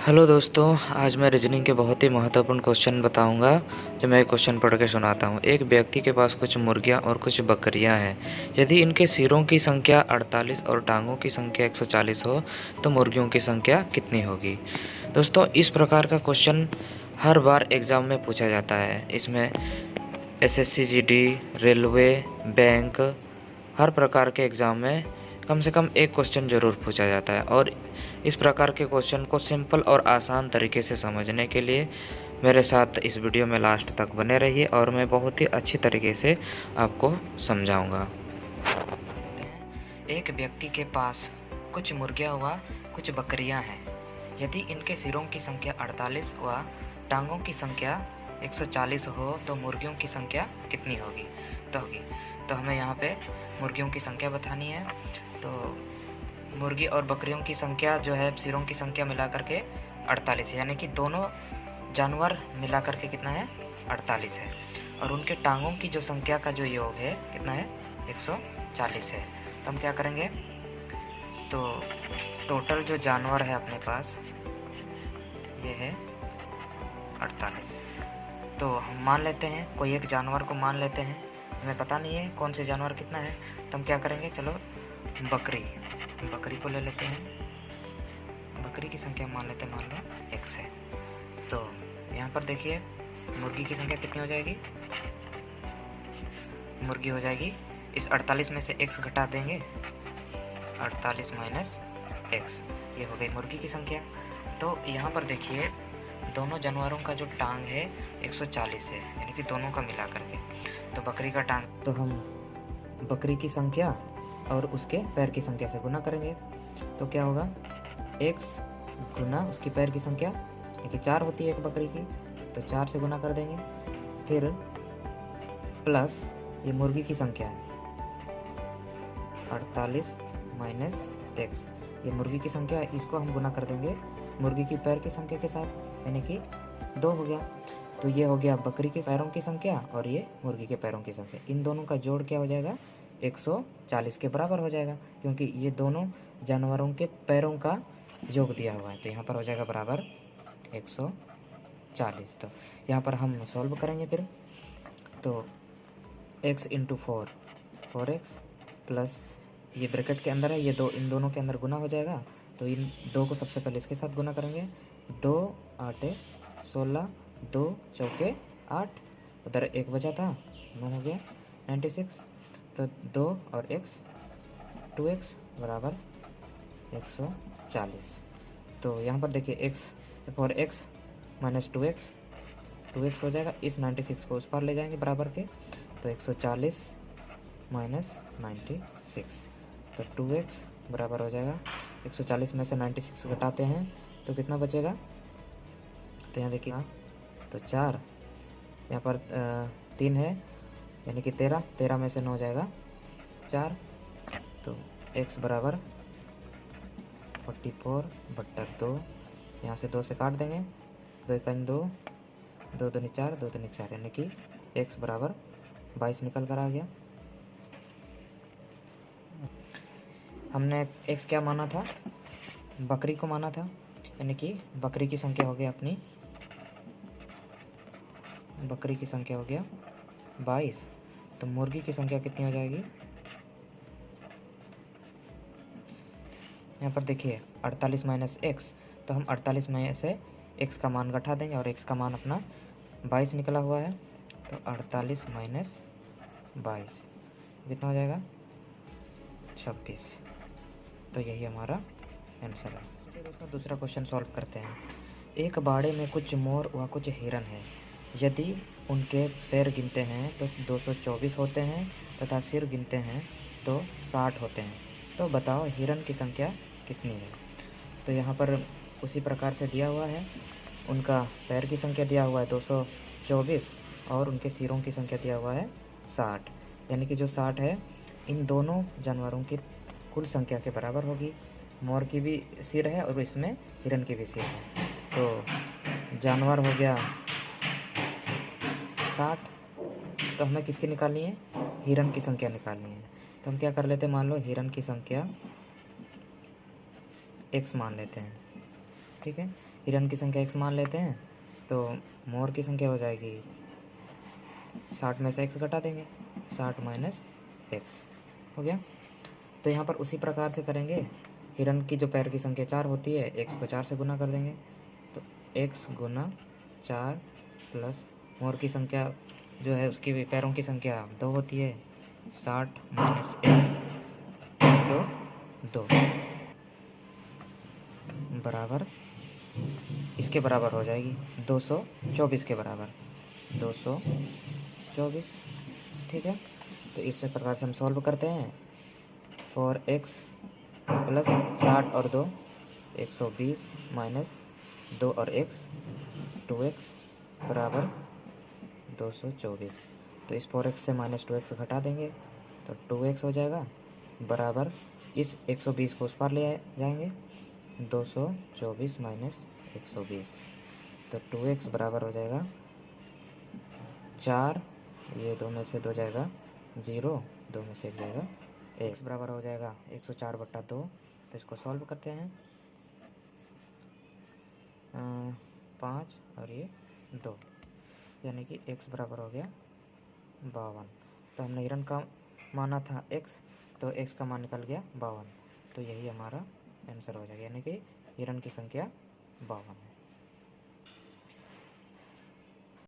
Hello दोस्तों, आज मैं रीजनिंग के बहुत ही महत्वपूर्ण क्वेश्चन बताऊंगा। जो मैं क्वेश्चन पढ़ के सुनाता हूं। एक व्यक्ति के पास कुछ मुर्गियां और कुछ बकरियां हैं। यदि इनके सिरों की संख्या 48 और टांगों की संख्या 140 हो तो मुर्गियों की संख्या कितनी होगी। दोस्तों, इस प्रकार का क्वेश्चन हर बार एग्ज़ाम में पूछा जाता है। इसमें एसएससी जीडी, रेलवे, बैंक, हर प्रकार के एग्ज़ाम में कम से कम एक क्वेश्चन ज़रूर पूछा जाता है। और इस प्रकार के क्वेश्चन को सिंपल और आसान तरीके से समझने के लिए मेरे साथ इस वीडियो में लास्ट तक बने रहिए और मैं बहुत ही अच्छी तरीके से आपको समझाऊंगा। एक व्यक्ति के पास कुछ मुर्गियां व कुछ बकरियां हैं। यदि इनके सिरों की संख्या 48 व टांगों की संख्या 140 हो तो मुर्गियों की संख्या कितनी होगी। तो हमें यहाँ पे मुर्गियों की संख्या बतानी है। तो मुर्गी और बकरियों की संख्या जो है, सिरों की संख्या मिला करके 48, यानी कि दोनों जानवर मिला करके कितना है, 48 है। और उनके टांगों की जो संख्या का जो योग है कितना है, 140 है। तो हम क्या करेंगे, तो टोटल जो जानवर है अपने पास ये है 48। तो हम मान लेते हैं, कोई एक जानवर को मान लेते हैं, हमें पता नहीं है कौन से जानवर कितना है। तो हम क्या करेंगे, चलो बकरी को ले लेते हैं। बकरी की संख्या मान लेते हैं, मान लो x है। तो यहाँ पर देखिए मुर्गी की संख्या कितनी हो जाएगी, मुर्गी हो जाएगी, इस 48 में से x घटा देंगे, 48 माइनस x, ये हो गई मुर्गी की संख्या। तो यहाँ पर देखिए दोनों जानवरों का जो टांग है 140 है, यानी कि दोनों का मिला करके। तो बकरी का टांग, तो हम बकरी की संख्या और उसके पैर की संख्या से गुना करेंगे। तो क्या होगा, x गुना उसकी पैर की संख्या, यानी कि 4 होती है एक बकरी की, तो 4 से गुना कर देंगे। फिर प्लस ये मुर्गी की संख्या है 48 माइनस x, ये मुर्गी की संख्या है, इसको हम गुना कर देंगे मुर्गी की पैर की संख्या के साथ, यानी कि 2 हो गया। तो ये हो गया बकरी के पैरों की संख्या और ये मुर्गी के पैरों की संख्या। इन दोनों का जोड़ क्या हो जाएगा, 140 के बराबर हो जाएगा, क्योंकि ये दोनों जानवरों के पैरों का योग दिया हुआ है। तो यहाँ पर हो जाएगा बराबर 140। तो यहाँ पर हम सॉल्व करेंगे फिर। तो x इंटू 4x प्लस ये ब्रैकेट के अंदर है, ये दो, इन दोनों के अंदर गुना हो जाएगा। तो इन दो को सबसे पहले इसके साथ गुना करेंगे, 2 8 16, 2 चौके 8, उधर 1 बचा था, 9 हो गया 96। तो 2 और x 2x बराबर 140। तो यहाँ पर देखिए x और x माइनस 2x हो जाएगा, इस 96 को उस पार ले जाएंगे बराबर के। तो 140 माइनस 96, तो 2x बराबर हो जाएगा 140 में से 96 घटाते हैं तो कितना बचेगा। तो यहाँ देखिए, तो 4, यहाँ पर 3 है, यानी कि 13 में से 9 जाएगा 4। तो x बराबर 44/2, यहाँ से 2 से काट देंगे, 2 1 2, 2 2 4, 2 3 4, यानी कि x बराबर 22 निकल कर आ गया। हमने x क्या माना था, बकरी को माना था, यानी कि बकरी की संख्या हो गया अपनी, बकरी की संख्या हो गया 22। तो मुर्गी की संख्या कितनी हो जाएगी, यहाँ पर देखिए 48 माइनस x, तो हम 48 में से x का मान घटा देंगे और x का मान अपना 22 निकला हुआ है। तो 48 माइनस 22 कितना हो जाएगा, 26। तो यही हमारा आंसर है। चलिए दोस्तों, दूसरा क्वेश्चन सॉल्व करते हैं। एक बाड़े में कुछ मोर व कुछ हिरन है। यदि उनके पैर गिनते हैं तो 224 होते हैं तथा सिर गिनते हैं तो 60 होते हैं। तो बताओ हिरन की संख्या कितनी है। तो यहाँ पर उसी प्रकार से दिया हुआ है, उनका पैर की संख्या दिया हुआ है 224 और उनके सिरों की संख्या दिया हुआ है 60, यानी कि जो 60 है इन दोनों जानवरों की कुल संख्या के बराबर होगी। मोर की भी सिर है और इसमें हिरन की भी सिर है। तो जानवर हो गया 60, तो हमें किसकी निकालनी है, हिरन की संख्या निकालनी है। तो हम क्या कर लेते हैं, मान लो हिरन की संख्या x मान लेते हैं, ठीक है। हिरन की संख्या x मान लेते हैं, तो मोर की संख्या हो जाएगी 60 में से x घटा देंगे, 60 माइनस x हो गया। तो यहाँ पर उसी प्रकार से करेंगे। हिरन की जो पैर की संख्या 4 होती है, x को 4 से गुना कर देंगे, तो x गुना 4 प्लस मोर की संख्या जो है उसकी पैरों की संख्या 2 होती है, 60 माइनस x तो 2 बराबर इसके बराबर हो जाएगी 224 के बराबर 224। ठीक है, तो इस प्रकार से हम सॉल्व करते हैं। 4x प्लस 60 और 2 120 माइनस 2 और x 2x बराबर 224। तो इस 4x से माइनस 2x घटा देंगे तो 2x हो जाएगा बराबर इस 120 को उस पार ले जाएंगे, 224 माइनस 120, तो 2x बराबर हो जाएगा 4, ये 2 में से 2 जाएगा 0, 2 में से 1 जाएगा x बराबर हो जाएगा 104/2। तो इसको सॉल्व करते हैं, 5 और ये 2, यानी कि x बराबर हो गया 52। तो हमने हिरन का माना था x, तो x का मान निकल गया 52। तो यही हमारा आंसर हो जाएगा, यानी कि हिरन की संख्या 52 है।